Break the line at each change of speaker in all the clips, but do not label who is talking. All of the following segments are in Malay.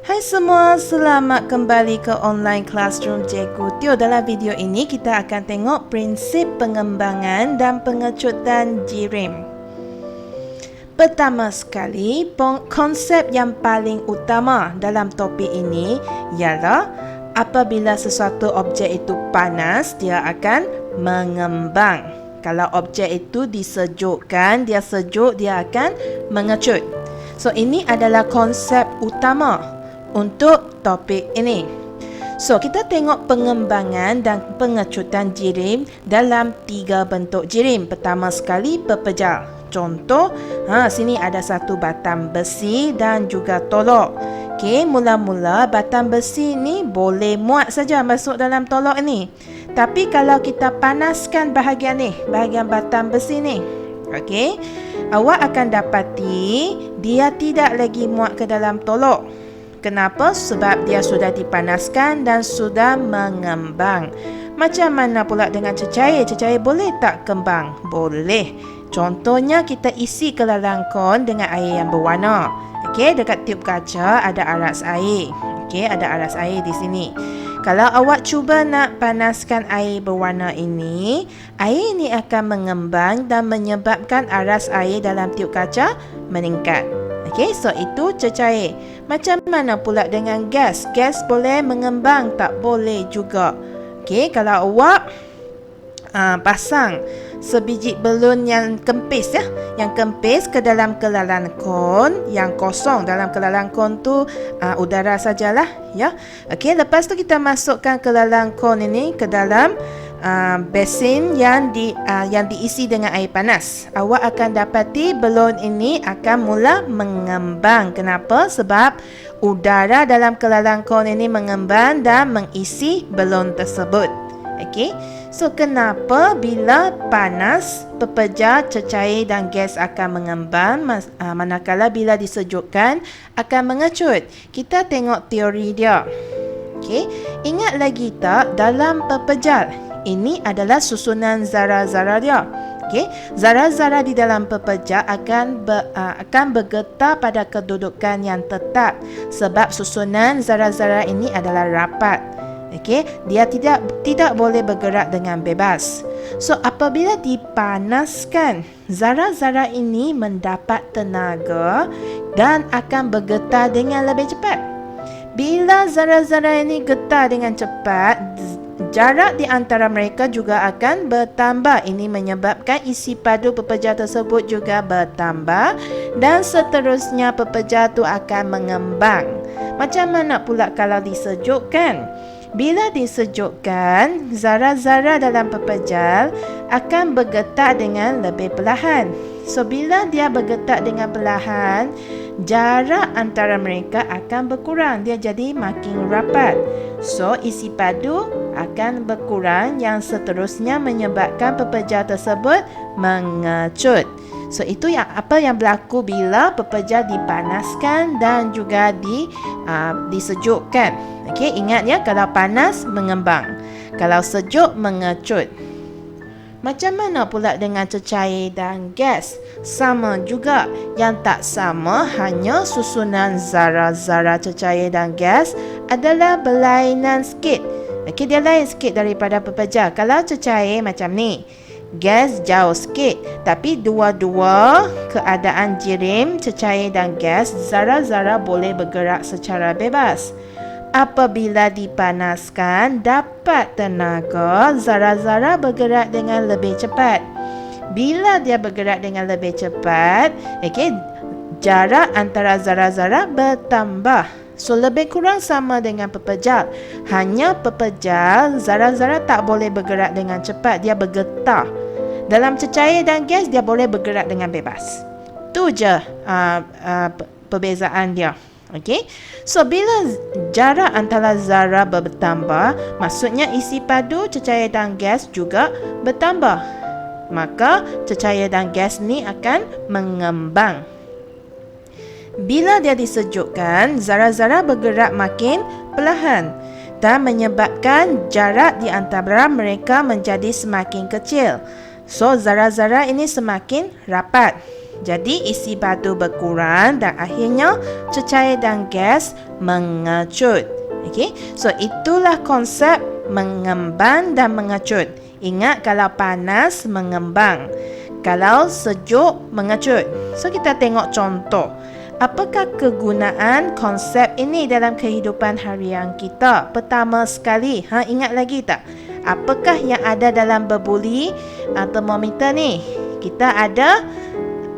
Hai semua, selamat kembali ke online classroom Cikgu Teo. Dalam video ini kita akan tengok prinsip pengembangan dan pengecutan jirim. Pertama sekali, konsep yang paling utama dalam topik ini ialah apabila sesuatu objek itu panas, dia akan mengembang. Kalau objek itu disejukkan, dia sejuk, dia akan mengecut. So, ini adalah konsep utama untuk topik ini. So, kita tengok pengembangan dan pengecutan jirim dalam 3 bentuk jirim. Pertama sekali, pepejal. Contoh, sini ada satu batang besi dan juga tolok. Okey, mula-mula batang besi ni boleh muat saja masuk dalam tolok ni. Tapi kalau kita panaskan bahagian ni, bahagian batang besi ni, okey, awak akan dapati dia tidak lagi muat ke dalam tolok. Kenapa? Sebab dia sudah dipanaskan dan sudah mengembang. Macam mana pula dengan cecair? Cecair boleh tak kembang? Boleh. Contohnya kita isi kelalangkon dengan air yang berwarna. Okey, dekat tiup kaca ada aras air. Okey, ada aras air di sini. Kalau awak cuba nak panaskan air berwarna ini, air ini akan mengembang dan menyebabkan aras air dalam tiup kaca meningkat. Okey, so itu cecair. Macam mana pula dengan gas? Gas boleh mengembang? Tak boleh juga. Okey, kalau awak pasang sebiji belon yang kempis yang kempis ke dalam kelalangkon yang kosong. Dalam kelalangkon tu udara sajalah ya. Okey, lepas tu kita masukkan kelalangkon ini ke dalam besin yang diisi dengan air panas. Awak akan dapati belon ini akan mula mengembang. Kenapa? Sebab udara dalam kelalangkon ini mengembang dan mengisi belon tersebut. Okey. So, kenapa bila panas, pepejal, cecair dan gas akan mengembang, manakala bila disejukkan akan mengecut? Kita tengok teori dia. Okey, ingat lagi tak dalam pepejal? Ini adalah susunan zarah-zarah dia. Okey, zarah-zarah di dalam pepejal akan bergetar pada kedudukan yang tetap sebab susunan zarah-zarah ini adalah rapat. Okey, dia tidak boleh bergerak dengan bebas. So, apabila dipanaskan, zarah-zarah ini mendapat tenaga dan akan bergetar dengan lebih cepat. Bila zarah-zarah ini getar dengan cepat, jarak di antara mereka juga akan bertambah. Ini menyebabkan isi padu pepejal tersebut juga bertambah dan seterusnya pepejal itu akan mengembang. Macam mana pula kalau disejukkan? Bila disejukkan, zarah-zarah dalam pepejal akan bergetar dengan lebih perlahan. So, bila dia bergetar dengan perlahan, jarak antara mereka akan berkurang. Dia jadi makin rapat. So, isi padu akan berkurang yang seterusnya menyebabkan pepejal tersebut mengecut. So, itu apa yang berlaku bila pepejal dipanaskan dan juga disejukkan. Okey, ingat ya, kalau panas mengembang, kalau sejuk mengecut. Macam mana pula dengan cecair dan gas? Sama juga. Yang tak sama hanya susunan zarah-zarah cecair dan gas adalah berlainan sikit. Okey, dia lain sikit daripada pepejal. Kalau cecair macam ni, gas jauh sikit. Tapi dua-dua keadaan jirim, cecair dan gas, zarah-zarah boleh bergerak secara bebas. Apabila dipanaskan, dapat tenaga, zarah-zarah bergerak dengan lebih cepat. Bila dia bergerak dengan lebih cepat, jarak antara zarah-zarah bertambah. So, lebih kurang sama dengan pepejal. Hanya pepejal, zarah-zarah tak boleh bergerak dengan cepat, dia bergetar. Dalam cecair dan gas, dia boleh bergerak dengan bebas. Itu je perbezaan dia. Okey. So, bila jarak antara zarah bertambah, maksudnya isi padu cecair dan gas juga bertambah. Maka cecair dan gas ni akan mengembang. Bila dia disejukkan, zarah-zarah bergerak makin perlahan dan menyebabkan jarak di antara mereka menjadi semakin kecil. So, zarah-zarah ini semakin rapat. Jadi isi batu berkurang dan akhirnya cecair dan gas mengecut. Okey, so itulah konsep mengembang dan mengecut. Ingat, kalau panas mengembang, kalau sejuk mengecut. So kita tengok contoh. Apakah kegunaan konsep ini dalam kehidupan harian kita? Pertama sekali, ingat lagi tak? Apakah yang ada dalam berbuli termometer ni? Kita ada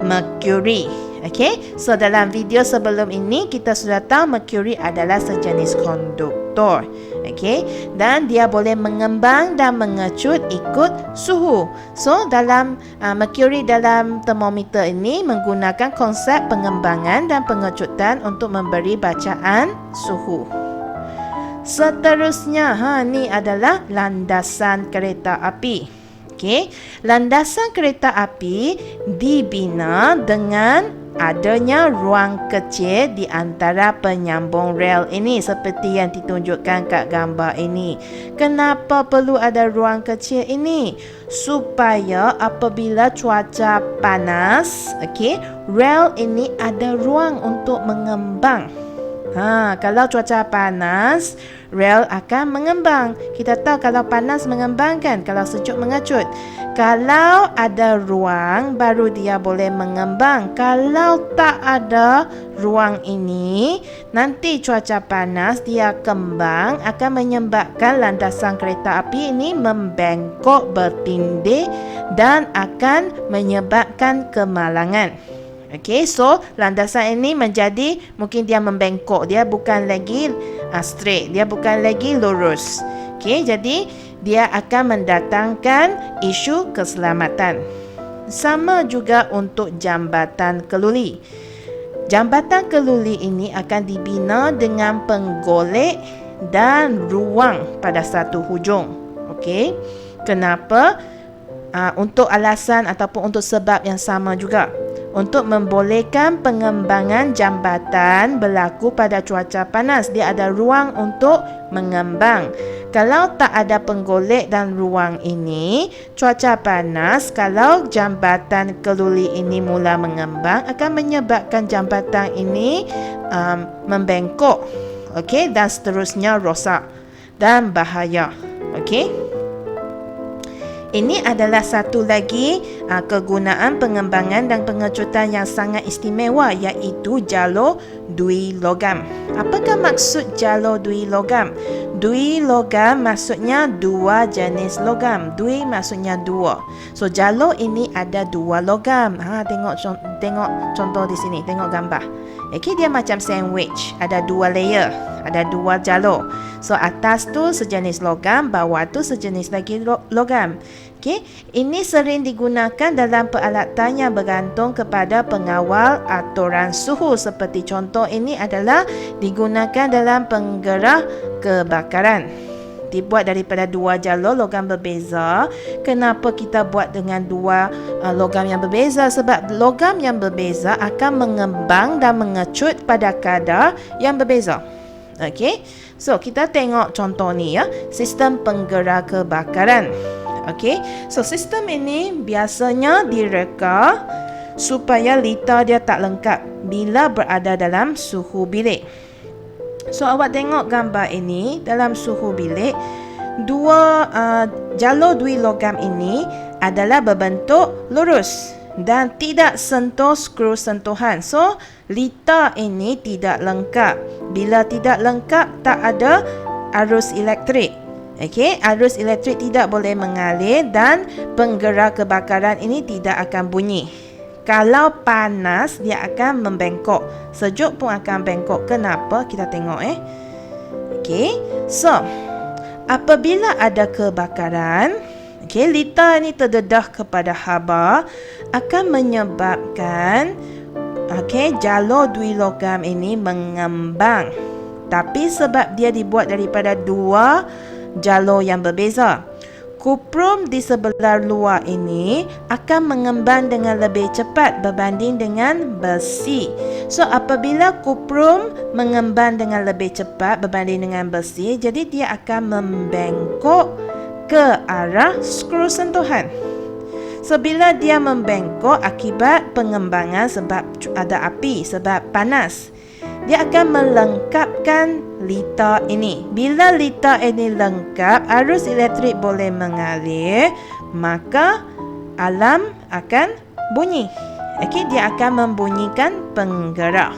mercury. Okey, so dalam video sebelum ini kita sudah tahu mercury adalah sejenis konduktor. Okey, dan dia boleh mengembang dan mengecut ikut suhu. So dalam mercury dalam termometer ini menggunakan konsep pengembangan dan pengecutan untuk memberi bacaan suhu. Seterusnya, ni adalah landasan kereta api. Okey, landasan kereta api dibina dengan adanya ruang kecil di antara penyambung rel ini seperti yang ditunjukkan kat gambar ini. Kenapa perlu ada ruang kecil ini? Supaya apabila cuaca panas, okey, rel ini ada ruang untuk mengembang. Kalau cuaca panas, rel akan mengembang. Kita tahu kalau panas mengembangkan, kalau sejuk mengecut. Kalau ada ruang, baru dia boleh mengembang. Kalau tak ada ruang ini, nanti cuaca panas, dia kembang akan menyebabkan landasan kereta api ini membengkok, bertindih dan akan menyebabkan kemalangan. Okey, so landasan ini menjadi, mungkin dia membengkok, dia bukan lagi straight, dia bukan lagi lurus. Okey, jadi dia akan mendatangkan isu keselamatan. Sama juga untuk jambatan keluli. Jambatan keluli ini akan dibina dengan penggolek dan ruang pada satu hujung. Okey, kenapa? Untuk alasan ataupun untuk sebab yang sama juga. Untuk membolehkan pengembangan jambatan berlaku pada cuaca panas, dia ada ruang untuk mengembang. Kalau tak ada penggolek dan ruang ini, cuaca panas, kalau jambatan keluli ini mula mengembang, akan menyebabkan jambatan ini membengkok, okey, dan seterusnya rosak dan bahaya. Okey, ini adalah satu lagi kegunaan pengembangan dan pengecutan yang sangat istimewa, iaitu jalur dui logam. Apakah maksud jalur dui logam? Dui logam maksudnya dua jenis logam. Dui maksudnya dua. So jalur ini ada dua logam. Tengok contoh di sini, tengok gambar. Okey, dia macam sandwich, ada dua layer, ada dua jalur. So atas tu sejenis logam, bawah tu sejenis lagi logam. Okey, ini sering digunakan dalam peralatan yang bergantung kepada pengawal aturan suhu. Seperti contoh ini adalah digunakan dalam penggerak kebakaran. Dibuat daripada dua jalur logam berbeza. Kenapa kita buat dengan dua logam yang berbeza? Sebab logam yang berbeza akan mengembang dan mengecut pada kadar yang berbeza. Okey, so kita tengok contoh ni ya, sistem penggerak kebakaran. Okey, so sistem ini biasanya direka supaya lita dia tak lengkap bila berada dalam suhu bilik. So awak tengok gambar ini, dalam suhu bilik, dua jalur dui logam ini adalah berbentuk lurus dan tidak sentuh skru sentuhan. So lita ini tidak lengkap. Bila tidak lengkap, tak ada arus elektrik. Okey, arus elektrik tidak boleh mengalir dan penggerak kebakaran ini tidak akan bunyi. Kalau panas, dia akan membengkok. Sejuk pun akan bengkok. Kenapa? Kita tengok Okey, so apabila ada kebakaran, okey, lita ini terdedah kepada haba, akan menyebabkan jalur dui logam ini mengembang. Tapi sebab dia dibuat daripada dua jalur yang berbeza, kuprum di sebelah luar ini akan mengembang dengan lebih cepat berbanding dengan besi. So apabila kuprum mengembang dengan lebih cepat berbanding dengan besi, jadi dia akan membengkok ke arah skru sentuhan. So, bila dia membengkok akibat pengembangan sebab ada api, sebab panas, dia akan melengkapkan litar ini. Bila litar ini lengkap, arus elektrik boleh mengalir, maka alarm akan bunyi. Okey, dia akan membunyikan penggerak.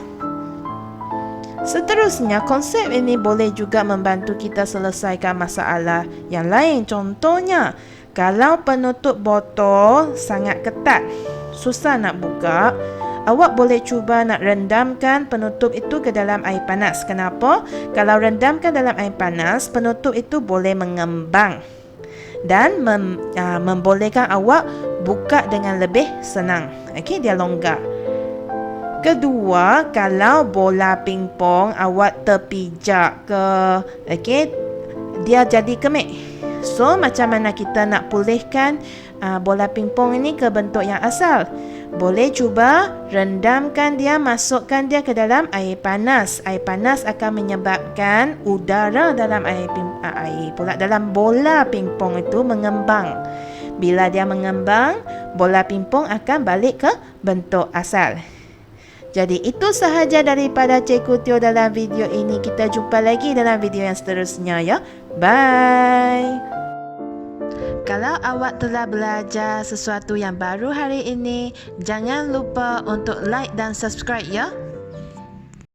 Seterusnya, konsep ini boleh juga membantu kita selesaikan masalah yang lain. Contohnya, kalau penutup botol sangat ketat, susah nak buka, awak boleh cuba nak rendamkan penutup itu ke dalam air panas. Kenapa? Kalau rendamkan dalam air panas, penutup itu boleh mengembang dan membolehkan awak buka dengan lebih senang. Okey, dia longgar. Kedua, kalau bola pingpong awak terpijak ke, okey, dia jadi kemik. So, macam mana kita nak pulihkan bola pingpong ini ke bentuk yang asal? Boleh cuba rendamkan dia, masukkan dia ke dalam air panas. Air panas akan menyebabkan udara dalam dalam bola pingpong itu mengembang. Bila dia mengembang, bola pingpong akan balik ke bentuk asal. Jadi itu sahaja daripada Cikgu Teo dalam video ini. Kita jumpa lagi dalam video yang seterusnya ya. Bye. Kalau awak telah belajar sesuatu yang baru hari ini, jangan lupa untuk like dan subscribe ya.